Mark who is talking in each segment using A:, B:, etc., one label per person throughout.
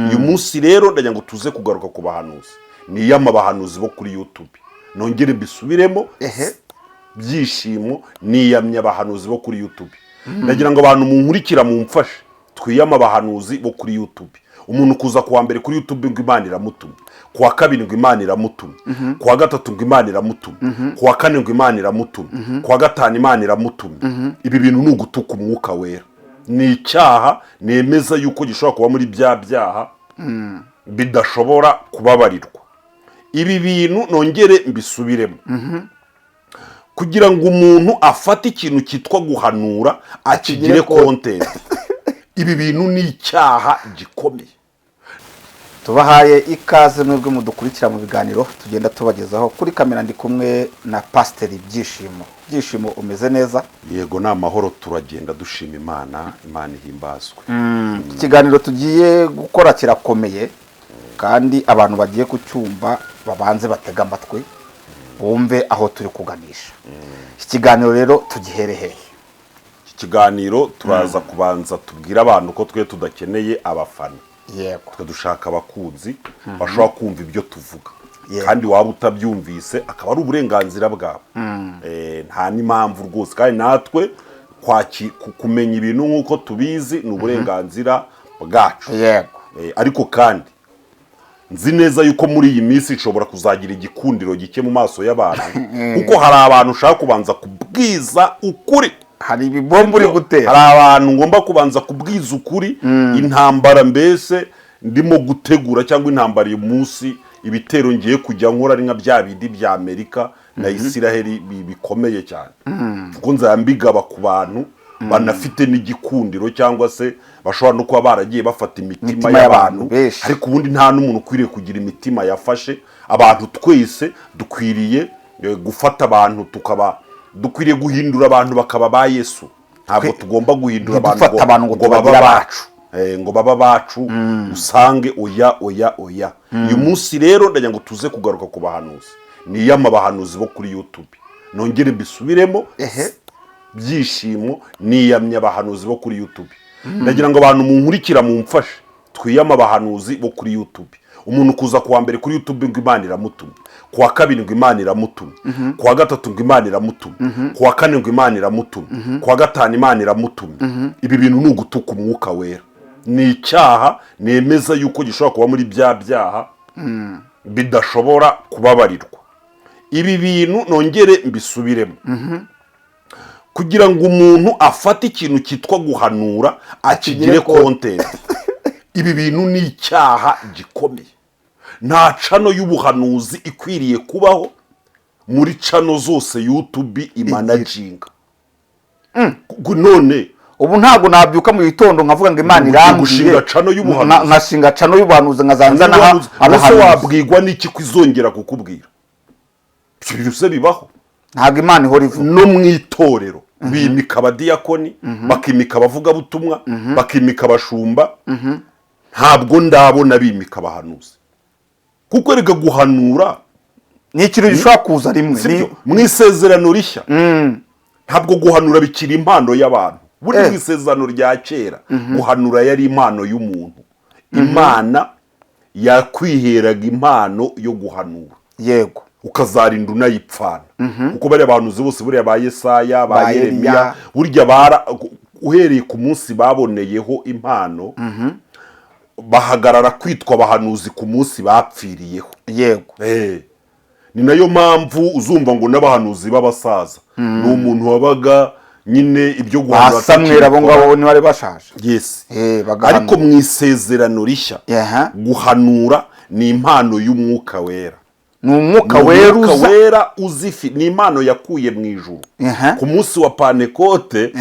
A: uyu munsi rero ndagira ngo tuze kugaruka ku bahanuzi niyama abahanuzi bo kuri YouTube nongere mbisubiremo byishimo niyamye abahanuzi bo kuri YouTube ndagira ngo abantu munkurikira mumfashe twiyama abahanuzi bo kuri YouTube umuntu kuza kuwa mbere kuri YouTube ngo Imana iramutumye kuwa kabiri ngo Imana iramutumye kuwa gatatu ngo Imana iramutumye kuwa kane ngo Imana iramutumye kuwa gatanu Imana iramutumye ibi bintu ni ugutuka umwuka wera ni icyaha nemeza yuko gishobora kuba muri bya byaha bidashobora kubabarirwa ibi bintu nongere mbisubiremo kugira ngo umuntu afate ikintu cyitwa guhanura akigire content ibi bintu ni icyaha gikomeye.
B: Tubahaye ikaze mwebwe mudukurikira mu biganiro tugenda tubagezaho kuri kamera ndi kumwe na Pastor Byishimo umeze neza?
A: Yego na mahoro turagenda dushima Imana ihimbazwe.
B: Ikiganiro tugiye gukora kirakomeye kandi abantu bagiye kucyumva babanze batega amatwi bumve aho turi kuganisha. Ikiganiro rero tugiherehe.
A: Ikiganiro turaza kubanza tubwira abantu ko twe tudakeneye abafana.
B: Yego.
A: Twe dushaka abakunzi bashobora kumva ibyo tuvuga. Kandi waba utabyumvise akaba ari uburenganzira bwabo. Nta n'impamvu rwose kandi natwe kumenya ibintu nk'uko tubizi ni uburenganzira bwacu.
B: Yego.
A: Ariko kandi nzi neza yuko muri iyi minsi ishobora kuzagira igikundiro gike mu maso y'abantu kuko hari abantu ushaka kubanza kubwiza ukuri.
B: Hari ibibombo uri gutera.
A: Hari abantu ngomba kubanza kubwiza ukuri intambara mbese ndimo gutegura cyangwa intambara uyu munsi ibitero ngiye kujya nkora ari nka bya bindi bya Amerika na Israel bikomeye cyane. Kuko nzambigaba ku bantu banafite n'igikundiro cyangwa se bashobora no kuba baragiye bafata imitima y'abantu ariko ubundi nta n'umuntu ukwiriye kugira imitima yafashe. Abantu twese dukwiriye gufata abantu dukwiriye guhindura abantu bakaba ba Yesu. Ntabwo tugomba guhindura abantu ngo baba bacu ngo baba bacu usange oya. Uyu munsi rero ndagira ngo tuze kugaruka ku bahanuzi niyama abahanuzi bo kuri YouTube nongere mbisubiremo byishimo niyamye abahanuzi bo kuri YouTube ndagira ngo abantu munkurikira mumfashe twiyama abahanuzi bo kuri YouTube umuntu kuza kuwa mbere kuri YouTube ngo Imana iramutumye kuwa kabiri ngo Imana iramutumye kuwa gatatu ngo Imana iramutumye kuwa kane ngo Imana iramutumye kuwa gatanu Imana iramutumye ibi bintu ni ugutuka umwuka wera ni icyaha nemeza yuko gishobora kuba muri bya byaha bidashobora kubabarirwa ibi bintu nongere mbisubiremo kugira ngo umuntu afate ikintu cyitwa guhanura akigire content ibi bintu ni icyaha gikomeye. Nta cano y'ubuhanuzi ikwiriye kubaho muri cano zose YouTube imanaginga. None
B: ubu ntago nabyuka mu gitondo nkavuga ngo Imana irambwiye nkashinga cano y'ubuhanuzi nkazanzana
A: abahanuzi wabwirwa n'iki kwizongera kukubwira byose bibaho.
B: Ntago Imana ihora ivuga
A: no mu itorero bimika abadiyakoni bakimika abavuga butumwa bakimika abashumba ntabwo ndabona bimika abahanuzi kuko rega guhanura
B: ni ikintu gishobora kuza rimwe
A: mu isezerano rishya. Ntabwo guhanura bikiri impano y'abantu. Buri mu isezerano rya kera guhanura yari impano y'umuntu. Imana yakwiheraga impano yo guhanura.
B: Yego.
A: Ukazarinda unayipfana kuko bari abahanuzi bose buriya ba Yesaya ba Yeremiya burya uhereye ku munsi baboneyeho impano bahagarara kwitwa abahanuzi ku munsi bapfiriyeho.
B: Yego.
A: Ni nayo mpamvu uzumva ngo n'abahanuzi b'abasaza ni umuntu wabaga nyine ibyo guhanura
B: Samweli abo ngabo ni bari bashaje.
A: Yes. Ariko mu isezerano rishya guhanura ni impano y'umwuka wera.
B: Ni umwuka wera
A: uzifi ni impano yakuye mu ijuru ku munsi wa Pentekote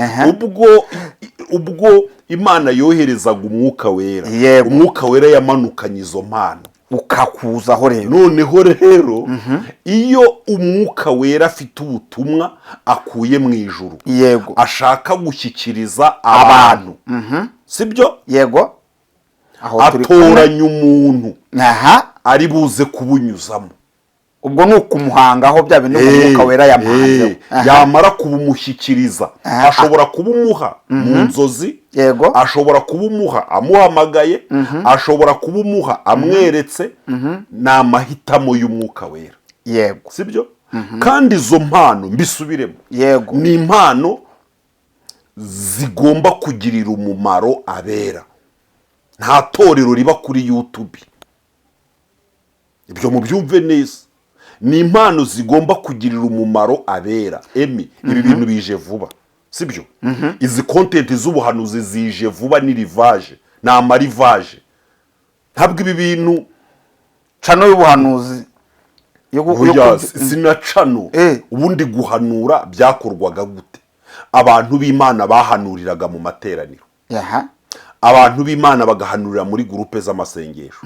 A: ubwo Imana yoherezaga umwuka wera. Umwuka wera yamanukanye izo mpano
B: ukakuzaho rero.
A: Noneho rero iyo umwuka wera afite ubutumwa akuye mu ijuru ashaka gushyikiriza abantu sibyo.
B: Yego.
A: Atoranya umuntu ari buze kubunyuzamo
B: ubwo ni ukumuhangaho bya bintu umwuka wera yamuhanzeho.
A: yamara kubumushyikiriza ashobora kubumuha mu nzozi,
B: yego,
A: ashobora kubumuha amuhamagaye, ashobora kubumuha amweretse. ni amahitamo y'umwuka wera,
B: yego,
A: sibyo? kandi izo mpano mbisubiremo,
B: yego,
A: ni impano zigomba kugirira umumaro abera. nta torero riba kuri YouTube, ibyo mubyumve neza. ni impano zigomba kugirira umumaro abera. ibi bintu bije vuba, sibyo? izi content z'ubuhanuzi zije vuba, ni rivaje, ni amarivaje. ntabwo ibi bintu
B: cano y'ubuhanuzi
A: sinacano. ubundi guhanura byakorwaga gute? abantu b'Imana bahanuriraga mu materaniro, abantu b'Imana bagahanurira muri gurupe z'amasengesho,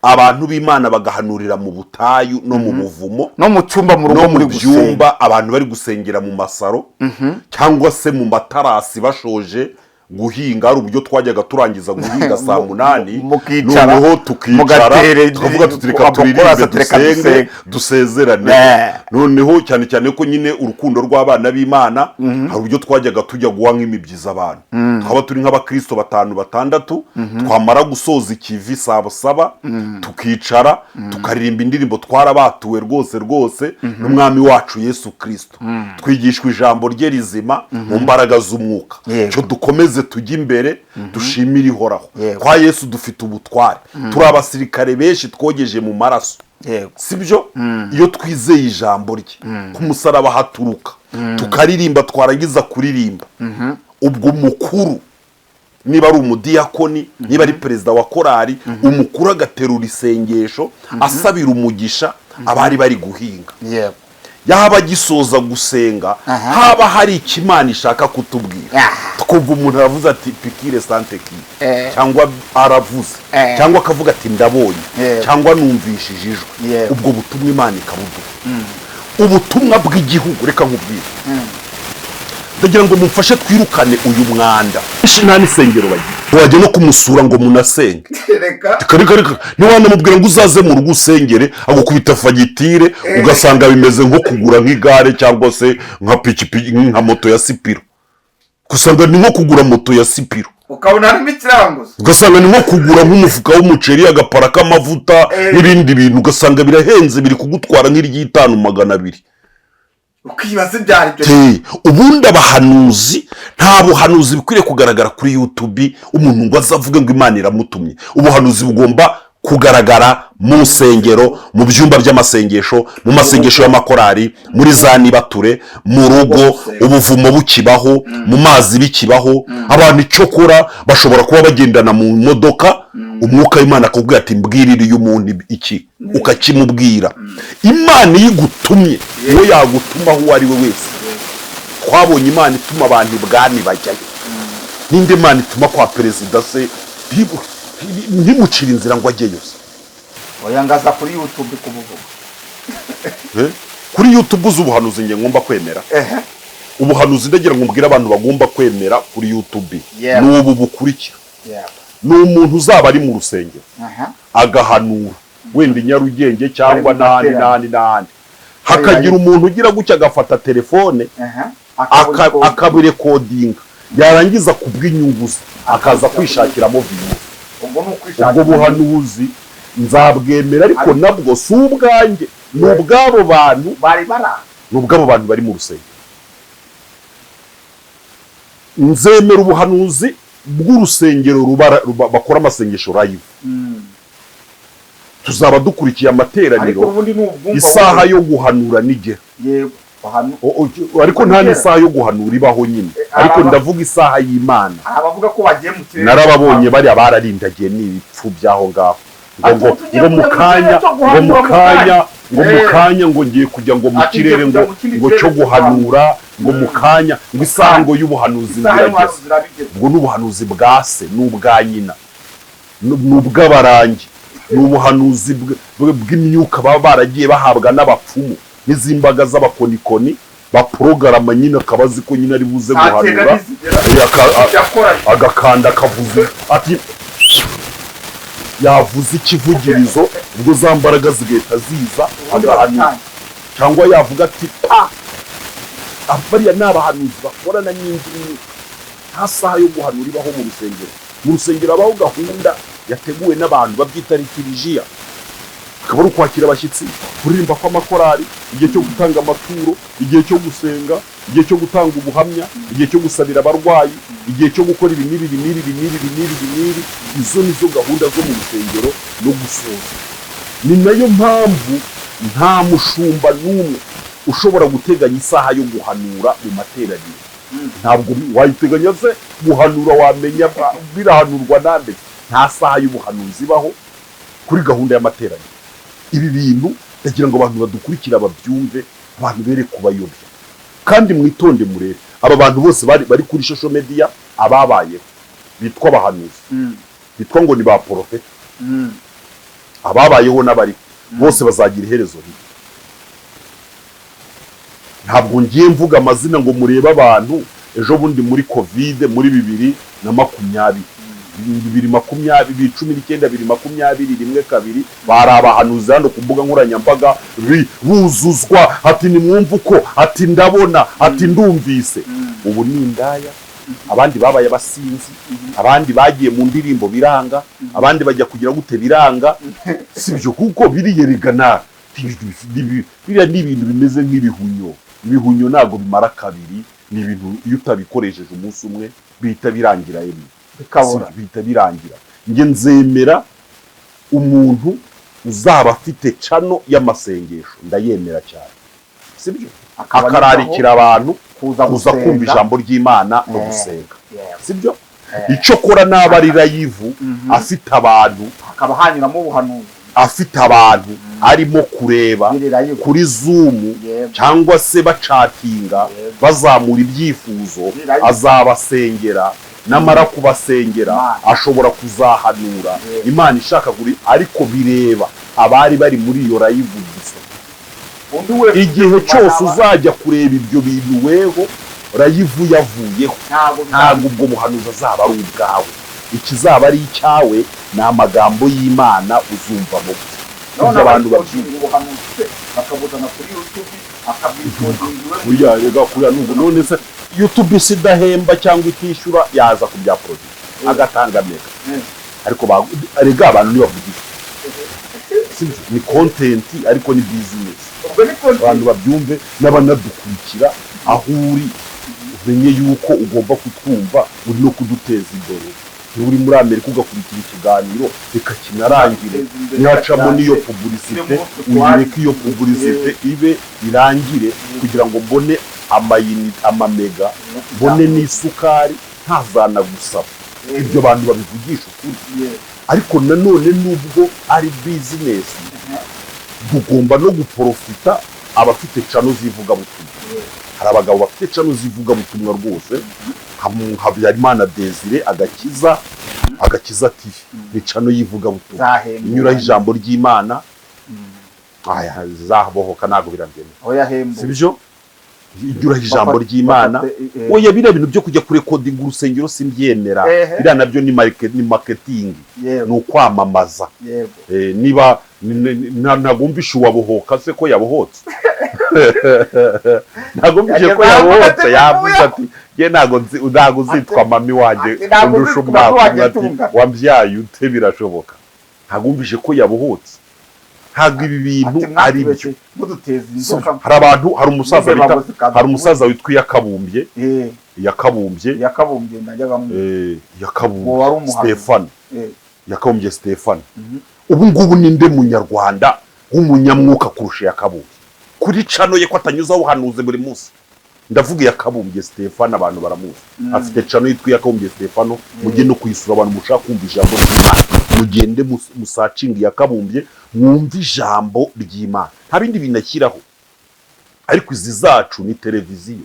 A: abantu b'Imana bagahanurira mu butayu no mu buvumo
B: no mu cyumba mu rugo, muri
A: byumba abantu bari gusengera mu masaro, cyangwa se mu matarasi bashoje guhinga. hari uburyo twajyaga turangiza guhinga saa 8, noneho tukicara tukavuga tutireka turirimbe dusenge dusezerane. noneho cyane cyane ko nyine urukundo rw'abana b'Imana, hari uburyo twajyaga tujya guha nk'imibyiza abantu. twaba turi nk'abakristo 5-6, twamara gusoza ikivi saa 7 tukicara tukaririmba indirimbo twarabatuwe rwose n'umwami wacu Yesu Kristo. twigishwa ijambo rye rizima mu mbaraga z'umwuka. cyo dukomeze tujya imbere, dushimire ihoraho. kwa Yesu dufite ubutware, turi abasirikare benshi twogeje mu maraso, sibyo? iyo twizeye ijambo rye, ku musaraba haturuka, tukaririmba, twarangiza kuririmba, ubwo mukuru, niba ari umudiyakoni, niba ari perezida wa korari, umukuru agaterura isengesho asabira umugisha abari bari guhinga. yaba gisoza gusenga, haba hari ikimana ishaka kutubwira, twumva umuntu aravuze ati pikire sante ki, cyangwa aravuze, cyangwa akavuga ati ndabonye, cyangwa numvishije ijwi. ubwo butumwa Imana ikabuduha. ubutumwa bw'igihugu, reka nkubwire, ndagira ngo mumfashe twirukane uyu mwanda. nta n'isengero bagira, wajya no kumusura ngo munasenge. reka ntiwanamubwira ngo uzaze mu rugo usengere, agukubita fagitire ugasanga bimeze nko kugura nk'igare cyangwa se nka pikipiki, nka moto ya Sipiro. ugasanga ni nko kugura moto ya Sipiro,
B: ukabona harimo ikiranguzo,
A: ugasanga ni nko kugura nk'umufuka w'umuceri, agapara k'amavuta n'ibindi bintu, ugasanga birahenze, biri kugutwara nk'R500.
B: ukibaza ibyari byo.
A: ubundi abahanuzi, nta buhanuzi bukwiriye kugaragara kuri YouTube umuntu ngo azavuge ngo Imana iramutumye. ubuhanuzi bugomba kugaragara mu nsengero, mu byumba by'amasengesho, mu masengesho y'amakorari, muri za nibature, mu rugo, ubuvumo bukibaho, mu mazi bikibaho. abantu icyo kora bashobora kuba bagendana mu modoka, umwuka w'Imana akubwira ati mbwirire uyu muntu iki, ukakimubwira. Imana iyo igutumye, iyo yagutuma aho ari we wese. twabonye Imana ituma abantu ibwami bajyayo. n'indi Imana ituma kwa perezida se ntimucire inzira ngo ajye yose.
B: oyangaza kuri YouTube kubuvuga.
A: kuri YouTube ubuhanuzi nge ngomba kwemera. ubuhanuzi ndagira ngo mbwire abantu bagomba kwemera kuri YouTube. n'ubu bukurikira. ni umuntu uzaba ari mu rusengero agahanura, wenda Nyarugenge cyangwa n'ahandi. hakagira umuntu ugira gutya agafata telefone akabirekodinga, yarangiza kubw'inyungu ze akaza kwishakiramo views. ubwo buhanuzi nzabwemera, ariko nabwo si ubwanjye, ni ubw'abo bantu bari mu rusengero. nzemera ubuhanuzi bw'urusengero bakora amasengesho live. tuzaba dukurikiye amateraniro, isaha yo guhanura nigera. ariko nta n'isaha yo guhanura ibaho nyine, ariko ndavuga isaha y'Imana.
B: abavuga ko bagiye mu kirere,
A: narababonye bariya bararindagiye n'ibipfu by'aho ngaho, ngo mu kanya ngo ngiye kujya ngo mu kirere ngo cyo guhanura, ngo mu kanya ngo isango y'ubuhanuzi birageze. ubwo n'ubuhanuzi bwa se n'ubwa nyina, n'ubw'abarangi, n'ubuhanuzi bw'imyuka baba baragiye bahabwa n'abapfumu n'izimbaga z'abakonikoni baprogarama nyine, akabazi ko nyine ari buze guhanura, agakanda akavuze ati yavuze ikivugirizo ubwo za mbaraga zigahita ziza agahanura, cyangwa yavuga ati bariya ni abahanuzi bakorana n'indimi. Nta saha yo guhanura ibaho mu rusengero. Mu rusengero habaho gahunda yateguwe n'abantu babyita litirijiya, akaba ari ukwakira abashyitsi, kuririmba kw'amakorari, igihe cyo gutanga amaturo, igihe cyo gusenga, igihe cyo gutanga ubuhamya, igihe cyo gusabira abarwayi, igihe cyo gukora ibi n'ibi. Izo nizo gahunda zo mu rusengero no gusoza. Ni nayo mpamvu nta mushumba n'umwe ushobora guteganya isaha yo guhanura mu materaniro. Ntabwo wayiteganya se guhanura, wamenya birahanurwa nande? Nta saha y'ubuhanuzi ibaho kuri gahunda y'amateraniro. Ibi bintu ndagira ngo abantu badukurikira babyumve, abantu bere kubayobya. Kandi mwitonde murebe, aba bantu bose bari kuri social media ababayeho bitwa abahanuzi, bitwa ngo ni ba porofeti, ababayeho n'abari bose bazagira iherezo ribi. Ntabwo ngiye mvuga amazina ngo murebe abantu. Ejo bundi muri covid muri 2020 2019 bari abahanuzi hano ku mbuga nkoranyambaga buzuzwa ati nimwumva uko, ati ndabona, ati ndumvise. Ubu ni indaya, abandi babaye abasinzi, abandi bagiye mu ndirimbo biranga, abandi bajya kugira gute biranga. Sibyo kuko biriyeregana. Biriya ni ibintu bimeze nk'ibihunyo. Ibihunyo ntabwo bimara kabiri, ni ibintu iyo utabikoresheje umunsi umwe bihita birangira yemwe. Bihita birangira. Nge nzemera umuntu uzaba afite cano y'amasengesho, ndayemera cyane. Sibyo? Akararikira abantu kuza kumva ijambo ry'Imana no gusenga. Sibyo? Icyo kora n'abarira yivu afite abantu,
B: akaba hanyuramo ubuhanuzi,
A: afite abantu arimo kureba kuri Zoom cyangwa se bacatinga bazamura ibyifuzo, azabasengera. Namara kubasengera ashobora kuzahanura. Imana ishaka kuri, ariko bireba abari bari muri iyo live gusa. Igihe cyose uzajya kureba ibyo bintu weho live yavuyeho, ntabwo ubwo buhanuzi azaba ari ubwawe. Ikizaba ari icyawe ni amagambo y'Imana uzumva mu byo.
B: None abantu babyumva ubuhanuzi bakabuzana kuri YouTube
A: akabikora kuriya none se YouTube sidahemba cyangwa itishyura yaza ku bya produit agatanga mega. Ariko arega abantu ni bavugisha. Ni content ariko ni business. Abantu babyumve n'abanadukurikira aho uri umenye yuko ugomba kutwumva uri no kuduteza imbere. Uri muri Amerika ugakurikira ikiganiro reka kinarangire, ntihacamo n'iyo publicité, uyireke iyo publicité ibe irangire kugira ngo mbone amamega, mbone n'isukari ntazana gusaba. Ibyo bantu babivugisha ukuri. Ariko nanone nubwo ari business, tugomba no guprofita abafite cano zivuga butumwa. Hari abagabo bafite cano zivuga butumwa rwose, Habyarimana Desire agakiza TV ni cano yivuga butumwa, inyuraho ijambo ry'Imana. Zabohoka ntago birabyemera. Sibyo? Inyuraho ijambo ry'Imana. Oya, biriya bintu byo kujya kurekodinga urusengero simbyemera. Biriya nabyo ni marketing, ni ukwamamaza. Niba nagumvisha uwabohoka se ko yabohotse. Nagumvishe ko yabohotse, yavuze ati ye ntago uzitwa mami wanjye undusha umwaka, ati wambyaye ute birashoboka. Nagumvishe ko yabohotse. Ntabwo ibi bintu ari byo. Hari abantu, hari umusaza witwa Yakabumbye Stefano. Ubu ngubu ninde munyarwanda w'umunyamwuka kurusha Yakabumbye kuri cano ye ko atanyuzaho uhanuze buri munsi? Ndavuga Yakabumbye Stefano, abantu baramuzi. Afite cano yitwa Yakabumbye Stefano. Mujye no kuyisura abantu mushaka kumva ijambo ry'Imana, mugende musacinga Yakabumbye mwumva ijambo ry'Imana. Nta bindi binashyiraho. Ariko izi zacu ni televiziyo,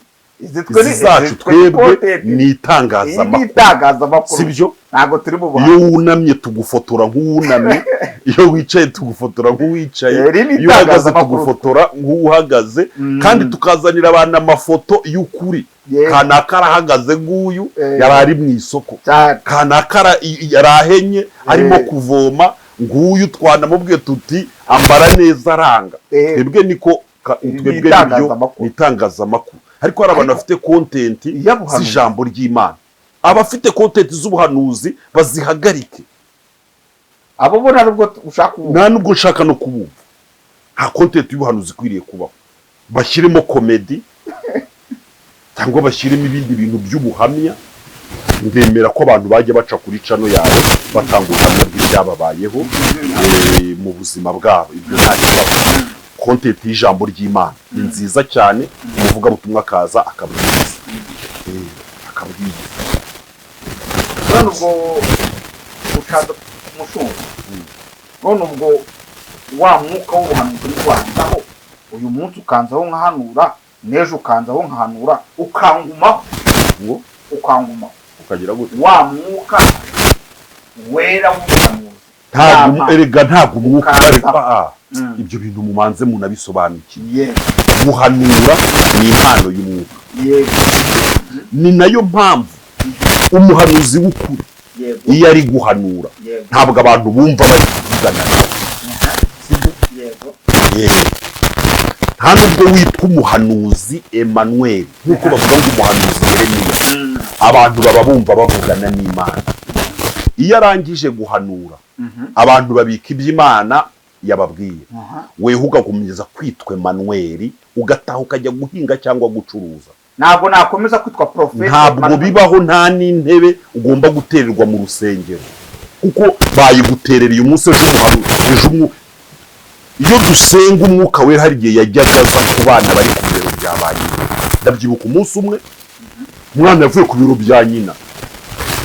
A: izi zacu twebwe ni itangazamakuru. Sibyo?
B: Ntago turi mu
A: iyo wunamye tugufotora nk'uwunamye, iyo wicaye tugufotora nk'uwicaye, iyo uhagaze tugufotora nk'uhagaze, kandi tukazanira abantu amafoto y'ukuri. Kanaka arahagaze nguyu yari ari mu isoko, kanaka yarahenye arimo kuvoma, nguyu twanamubwiye tuti ambara neza aranga twebwe niko twebwe nibyo ni itangazamakuru ariko hari abantu bafite kontenti z'ijambo ry'Imana abafite kontenti z'ubuhanuzi bazihagarike
B: abo bona nubwo ushaka
A: nta nubwo nshaka no kubumva nta kontenti y'ubuhanuzi ikwiriye kubaho bashyiremo komedi cyangwa bashyiremo ibindi bintu by'ubuhamya ndemera ko abantu bajya baca kuri cano yawe batanga ubuhamya bw'ibyababayeho mu buzima bwabo ibyo nta kibazo kontenti y'ijambo ry'Imana ni nziza cyane umuvugabutumwa akaza akabwiriza
B: none ubwo ukaza kumushunga none ubwo wa mwuka w'ubuhanuzi n'urwanzaho uyu munsi ukanzaho nkahanura n'ejo ukanzaho nkahanura ukangumaho
A: ukagira gute
B: wa mwuka wera w'ubuhanuzi
A: ntabwo umwuka ibyo bintu mumanze munabisobanukiye guhanura ni impano y'umwuka ni nayo mpamvu umuhanuzi w'ukuri iyo ari guhanura ntabwo abantu bumva bari kuvugana nta nubwo witwa umuhanuzi Emmanuel nk'uko bavuga ngo umuhanuzi Yeremiya abantu baba bumva bavugana n'Imana iyo arangije guhanura abantu babika iby'Imana yababwiye weho ugakomeza kwitwa Emmanuel ugataha ukajya guhinga cyangwa gucuruza
B: ntabwo nakomeza kwitwa profete
A: ntabwo bibaho nta n'intebe ugomba gutererwa mu rusengero kuko bayiguterereye umunsi ejo iyo dusenga umwuka wera hari igihe yajyaga aza ku bana bari ku biro bya ba nyina ndabyibuka umunsi umwe umwana yavuye ku biro bya nyina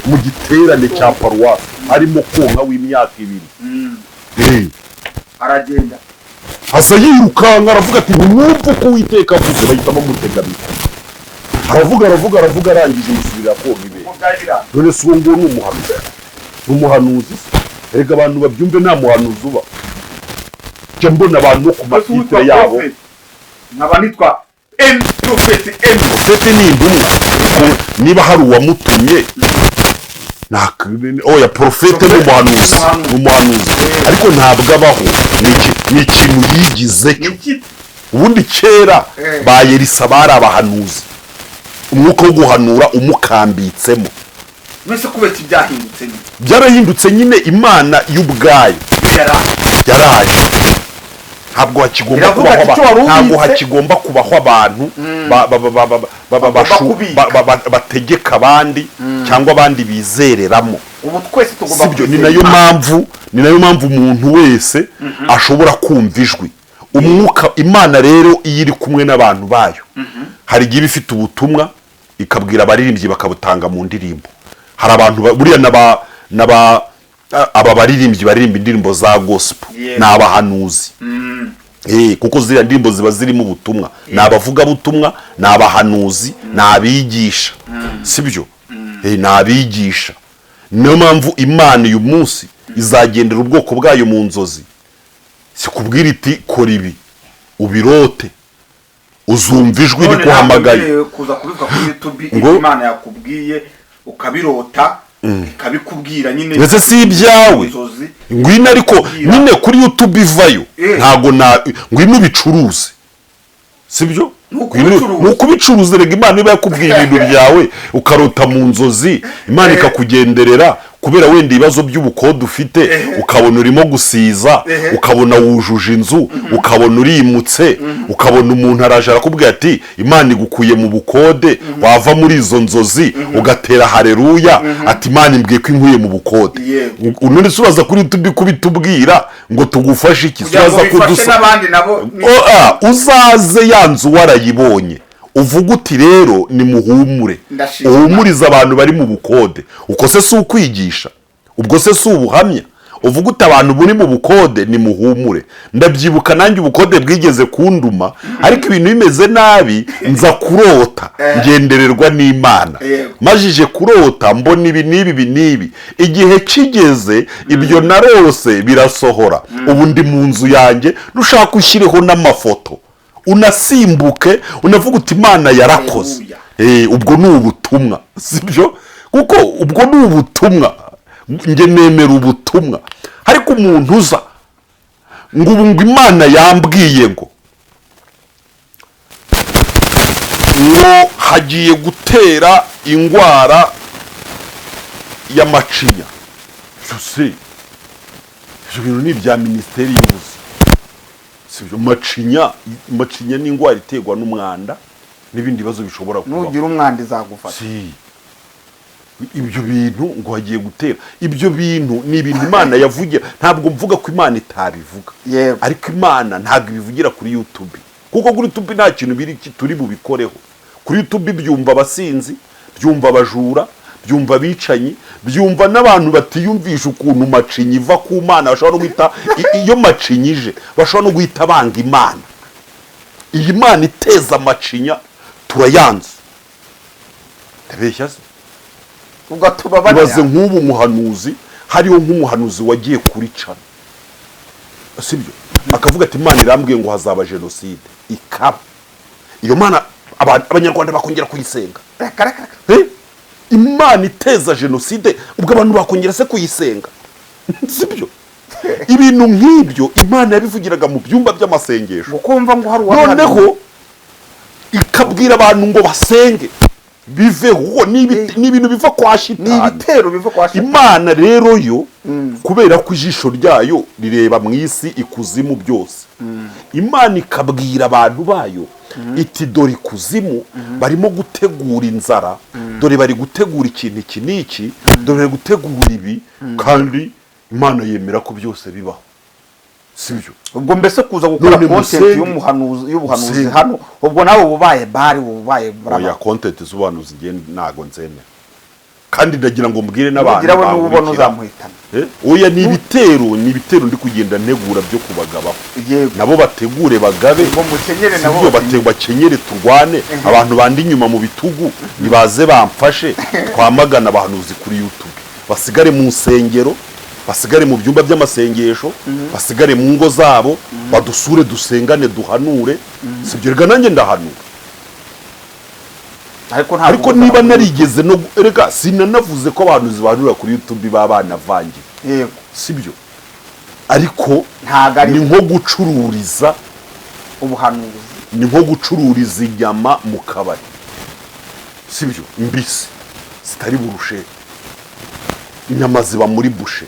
A: mu giterane cya paruwasi arimo konka w'imyaka 2
B: aragenda
A: asa yirukanka aravuga ati mwumve uko Uwiteka avuze bahitamo mutega bita aravuga arangije yisubira konka ibere none si uwo nguwo ni umuhanuzi erega abantu babyumve nta muhanuzi uba cyo mbona abantu ku matitire yabo
B: nkaba nitwa
A: profete ni indumwa niba hari uwamutumye oya profete n'umuhanuzi ariko ntabwo abaho ni ikintu yigize ubundi kera ba Elisa bari abahanuzi umwuka wo guhanura umukambitsemo
B: mwese kubeta ibyahindutse
A: byarahindutse nyine Imana y'ubwayo yaraje ntabwo hakigomba kubaho abantu bategeka abandi cyangwa abandi bizereramo
B: ubu twese tugomba
A: sibyo ni nayo mpamvu umuntu wese ashobora kumva ijwi umwuka Imana rero iyo iri kumwe n'abantu bayo hari igihe ifite ubutumwa ikabwira abaririmbyi bakabutanga mu ndirimbo hari abantu buriya aba baririmbyi baririmba indirimbo za gospel ni abahanuzi kuko ziriya ndirimbo ziba zirimo ubutumwa ni abavugabutumwa ni abahanuzi ni abigisha sibyo ni abigisha niyo mpamvu Imana uyu munsi izagendera ubwoko bwayo mu nzozi sikubwira iti kora ibi ubirote uzumva ijwi rikuhamagaye
B: kuza kubivuga kuri YouTube Imana yakubwiye ukabirota ikabikubwira nyine
A: ndetse si ibyawe ngwino ariko nyine kuri YouTube ivayo ntago ngwino bicuruze sibyo nuko bicuruze rega Imana iba yakubwiye ibintu byawe ukarota mu nzozi Imana ikakugenderera kubera wenda ibibazo by'ubukode ufite ukabona urimo gusiza ukabona wujuje inzu ukabona urimutse ukabona umuntu araje arakubwira ati Imana igukuye mu bukode wava muri izo nzozi ugatera haleluya ati Imana imbwiye ko inkuye mu bukode unone subaza kuri YouTube kubitubwira ngo tugufashe iki subaza kudusa uzaze yanzu warayibonye uvuga uti rero ni muhumure uhumuriza abantu bari mu bukode uko se si ukwigisha ubwo se si ubuhamya uvuga uti abantu buri mu bukode ni muhumure ndabyibuka nanjye ubukode bwigeze kunduma ariko ibintu bimeze nabi nza kurota ngendererwa n'Imana majije kurota mbona ibi n'ibi igihe kigeze ibyo narose birasohora ubu ndi mu nzu yanjye nushaka ushyireho n'amafoto unasimbuke unavuga uti Imana yarakoze ubwo ni ubutumwa sibyo kuko ubwo ni ubutumwa nge nemera ubutumwa ariko umuntu uza ngo ubu ngo Imana yambwiye ngo hagiye gutera indwara y'amacinya. Byose ibyo bintu ni ibya minisiteri y'ubuzima. Sibyo, macinya ni indwara iterwa n'umwanda n'ibindi bibazo bishobora kuba.
B: Nugira umwanda izagufata.
A: Si ibyo bintu ngo hagiye gutera, ibyo bintu ni ibintu Imana yavugira. Ntabwo mvuga ko Imana itabivuga, ariko Imana ntabwo ibivugira kuri YouTube, kuko kuri YouTube nta kintu biri turi bubikoreho. Kuri YouTube byumva abasinzi, byumva abajura, byumva abicanyi, byumva n'abantu batiyumvisha ukuntu macinyi iva ku Mana. Bashobora no guhita iyo macinyi ije bashobora no guhita banga Imana. Iyi Mana iteza amacinya turayanze. Ndabeshya se? Ubaze nk'ubu muhanuzi, hariho nk'umuhanuzi wagiye kuri cana, sibyo, akavuga ati Imana irambwiye ngo hazaba jenoside, ikaba iyo Mana abanyarwanda bakongera kuyisenga. Imana iteza jenoside ubwo abantu bakongera se kuyisenga? Sibyo, ibintu nk'ibyo Imana yabivugiraga mu byumba by'amasengesho,
B: ukumva ngo hari
A: noneho ikabwira abantu ngo basenge biveho. Ni ibintu biva kwa shitani,
B: ni ibitero biva kwa shitani.
A: Imana rero yo kubera ko ijisho ryayo rireba mu isi ikuzimu byose, Imana ikabwira abantu bayo iti dore ikuzimu barimo gutegura inzara, dore bari gutegura ikintu iki n'iki, dore bari gutegura ibi, kandi Imana yemera ko byose bibaho. Sibyo,
B: ubwo mbese kuza gukora content y'ubuhanuzi hano, ubwo nawe ububaye bari ububaye
A: ya content z'ubuhanuzi ntago nzemera, kandi ndagira ngo mbwire n'abantu
B: ngira we n'ubona uzamuhitana.
A: Oya, ni ibitero ndi kugenda ntegura byo kubagabaho, nabo bategure bagabe, sibyo, bakenyere turwane. Abantu bandi inyuma mu bitugu nibaze bamfashe, twamagana abahanuzi kuri YouTube, basigare mu nsengero, basigare mu byumba by'amasengesho, basigare mu ngo zabo, badusure dusengane duhanure. Sibyo, rega nanjye ndahanura, ariko niba narigeze no rega sinanavuze ko abahanuzi bahanura kuri YouTube babana vangi.
B: Yego,
A: sibyo, ariko
B: ni
A: nko gucururiza
B: ubuhanuzi,
A: ni nko gucururiza inyama mu kabari, sibyo, mbisi zitari burushete. Inyama ziba muri bushe,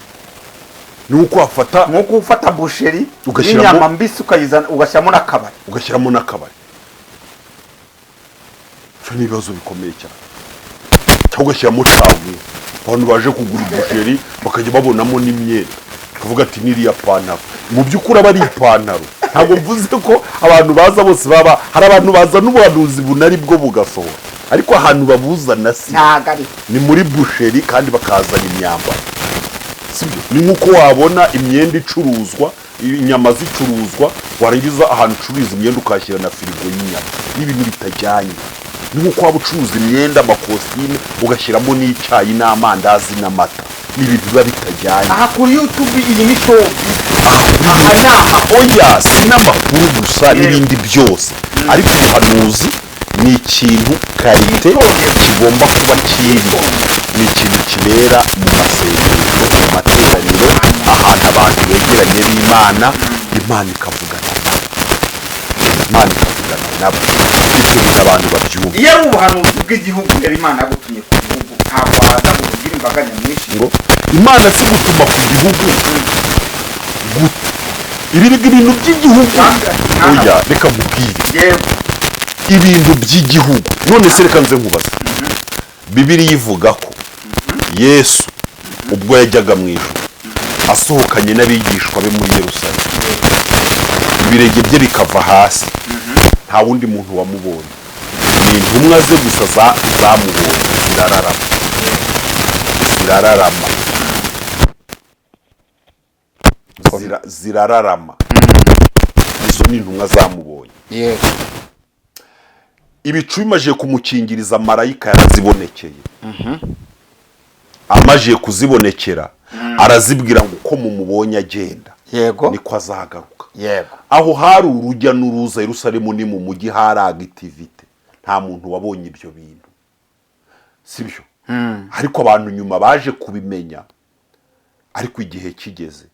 A: nuko wafata
B: nko ufata busheri inyama mbisi ukayizana ugashyiramo n'akabari, cyo ni ibibazo bikomeye cyane. Cyangwa ugashyiramo cagu, abantu baje kugura busheri bakajya babonamo n'imyenda, ukavuga ati niriya pantaro, mu by'ukuri aba ari ipantaro. Ntabwo mvuze ko abantu baza bose baba, hari abantu baza n'ubuhanuzi bunari bwo bugasohora, ariko ahantu babuzana si ni muri busheri, kandi bakazana imyambaro. Sibyo, ni nk'uko wabona imyenda icuruzwa, inyama zicuruzwa, warangiza ahantu ucururiza imyenda ukashyira na firigo y'inyama, n'ibintu bitajyanye. Ni nk'uko waba ucuruza imyenda, amakositime, ugashyiramo n'icyayi n'amandazi n'amata, n'ibintu biba bitajyanye. Aha kuri YouTube iyi ni show,
A: aha ni oya, si n'amakuru gusa n'ibindi byose, ariko ubuhanuzi ni ikintu karite kigomba kuba kiri, ni ikintu kibera mu masengesho, mu materaniro, ahantu abantu begeranye n'Imana, Imana ikavugana nabo. Icyo bintu abantu babyumva.
B: Iyo ari ubuhanuzi bw'igihugu rero Imana yagutumye ku gihugu, ntabwo waza ngo ubwire imbaga nyamwinshi
A: ngo Imana si gutuma ku gihugu ibintu by'igihugu. Oya, reka mubwire ibintu by'igihugu. None se reka nze nkubaza, Bibiliya ivuga ko Yesu ubwo yajyaga mu ijuru asohokanye n'abigishwa be muri Yerusalemu, ibirenge bye bikava hasi, nta wundi muntu wamubonye, ni intumwa ze gusa zamubonye, zirararama, izo ni intumwa zamubonye. Ibicu bimaze kumukingiriza, marayika yarazibonekeye, amaze kuzibonekera arazibwira ngo uko mumubonye agenda niko azagaruka. Aho hari urujya n'uruza, Yerusalemu ni mu mujyi, hari agitivite, nta muntu wabonye ibyo bintu, sibyo. Ariko abantu nyuma baje kubimenya, ariko igihe kigeze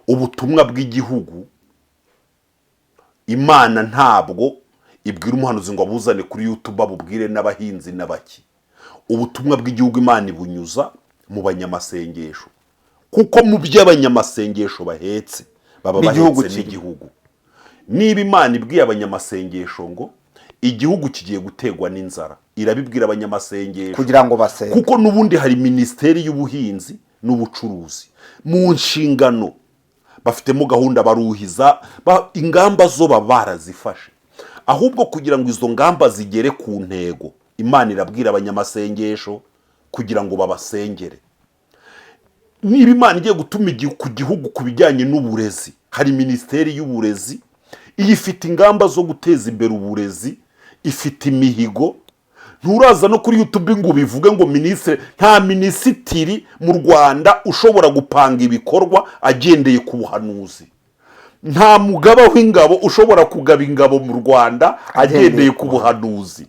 A: ubutumwa bw'igihugu Imana ntabwo ibwira umuhanuzi ngo abuzane kuri YouTube abubwire n'abahinzi n'abaki. Ubutumwa bw'igihugu Imana ibunyuza mu banyamasengesho, kuko mu by'abanyamasengesho bahetse baba bahetse n'igihugu. Niba Imana ibwiye abanyamasengesho ngo igihugu kigiye gutegwa n'inzara, irabibwira abanyamasengesho
B: kugira ngo basenge,
A: kuko n'ubundi hari minisiteri y'ubuhinzi n'ubucuruzi mu nshingano bafitemo gahunda baruhiza ingamba zo baba barazifashe. Ahubwo kugira ngo izo ngamba zigere ku ntego, Imana irabwira abanyamasengesho kugira ngo babasengere. Niba Imana igiye gutuma ku gihugu ku bijyanye n'uburezi, hari minisiteri y'uburezi, iyi ifite ingamba zo guteza imbere uburezi, ifite imihigo. Nturaza no kuri YouTube ngo bivuge ngo nta minisitiri mu Rwanda ushobora gupanga ibikorwa agendeye ku buhanuzi. Nta mugaba w'ingabo ushobora kugaba ingabo mu Rwanda agendeye ku buhanuzi.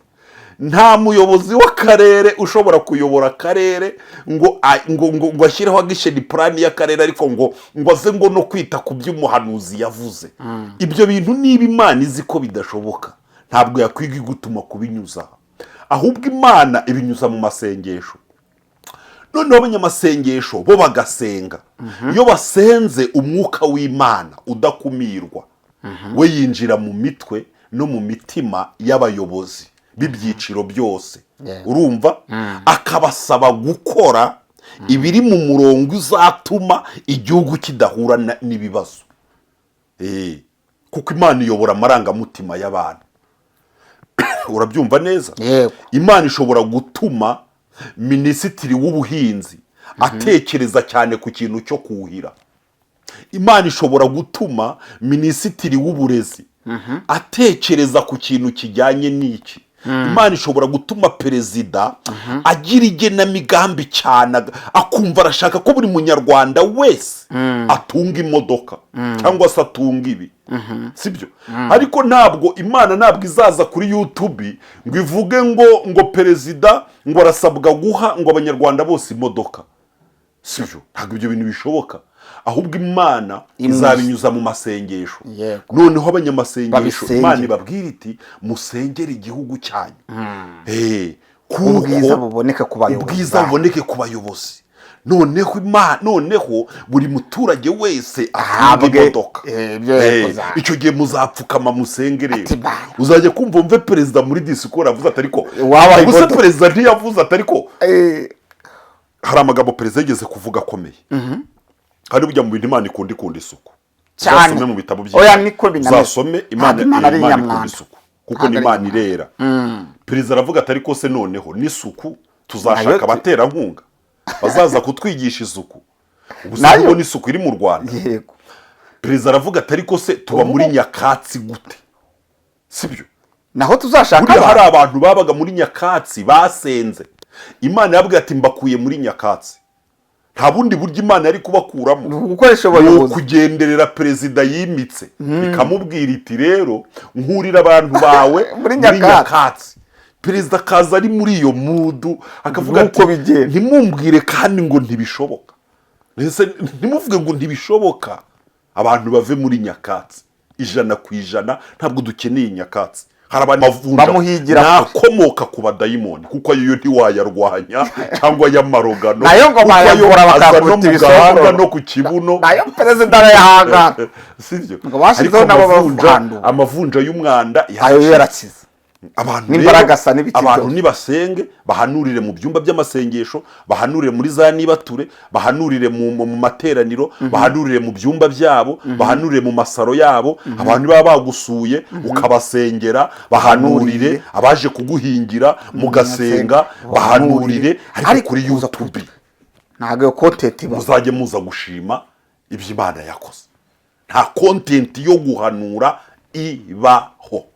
A: Nta muyobozi w'akarere ushobora kuyobora akarere ngo ashyireho agisheni plan y'akarere ariko ngo aze ngo no kwita ku by'umuhanuzi yavuze. Ibyo bintu niba Imana izi ko bidashoboka, ntabwo yakwiga igutuma kubinyuza, ahubwo Imana ibinyuza mu masengesho. Noneho abanyamasengesho bo bagasenga. Iyo basenze, umwuka w'Imana udakumirwa we yinjira mu mitwe no mu mitima y'abayobozi b'ibyiciro byose. Urumva? Akabasaba gukora ibiri mu murongo uzatuma igihugu kidahura n'ibibazo. Kuko Imana iyobora amarangamutima y'abantu. Urabyumva neza? Imana ishobora gutuma minisitiri w'ubuhinzi atekereza cyane ku kintu cyo kuhira. Imana ishobora gutuma minisitiri w'uburezi atekereza ku kintu kijyanye n'iki. Imana ishobora gutuma perezida agira igenamigambi cyane, akumva arashaka ko buri munyarwanda wese atunga imodoka cyangwa se atunga ibi. Sibyo? Ariko Imana ntabwo izaza kuri YouTube ngo ivuge ngo perezida ngo arasabwa guha ngo abanyarwanda bose imodoka. Sibyo? Ntabwo ibyo bintu bishoboka. Ahubwo Imana izabinyuza mu masengesho. Noneho abanyamasengesho Imana ibabwira iti musengere igihugu cyanyu.
B: Ubwiza buboneke
A: ku bayobozi. Noneho buri muturage wese ahabwe imodoka. Icyo gihe muzapfukama musengere. Uzajya kumva mve perezida muri disikoro avuze ati ariko gusa perezida ntiyavuze ati ariko hari amagambo perezida yigeze kuvuga akomeye. Kandi bujya mu bintu Imana ikunda isuku. Uzasome mu bitabo uzasome Imana ikunda isuku kuko ni Imana irera. Perezida aravuga ati ariko se noneho n'isuku tuzashaka abaterankunga bazaza kutwigisha isuku. Ubwo n'isuku iri mu Rwanda. Perezida aravuga ati ariko se tuba muri nyakatsi gute? Sibyo?
B: Naho tuzashaka
A: hari abantu babaga muri nyakatsi basenze. Imana yabwiye ati mbakuye muri nyakatsi. Nta bundi buryo Imana yari kubakuramo.
B: Gukoresha abayobozi.
A: Kugenderera perezida yimitse. Ikamubwira iti rero nkurira abantu bawe muri nyakatsi. Perezida kaza ari muri iyo mudu akavuga ati ntimumbwire kandi ngo ntibishoboka. Ntimuvuge ngo ntibishoboka. Abantu bave muri nyakatsi 100% ntabwo dukeneye nyakatsi. Hari abantu nakomoka ku badayimoni kuko ayo ntiwayarwanya cyangwa y'amarogano
B: nayo ngo bayakora bakakuta ibisonga
A: no ku kibuno
B: nayo perezida arayahanga.
A: Sivyo?
B: Ariko nabo bavunja
A: amavunja y'umwanda
B: ayo yarakize.
A: Abantu nibasenge bahanurire mu byumba by'amasengesho, bahanurire muri za nibature, bahanurire mu materaniro, bahanurire mu byumba byabo, bahanurire mu masaro yabo. Abantu baba bagusuye ukabasengera, bahanurire abaje kuguhingira mugasenga, bahanurire. Ariko kuri YouTube
B: ntago content
A: muzajye muza gushima ibyo Imana yakoze. Nta content yo guhanura ibaho.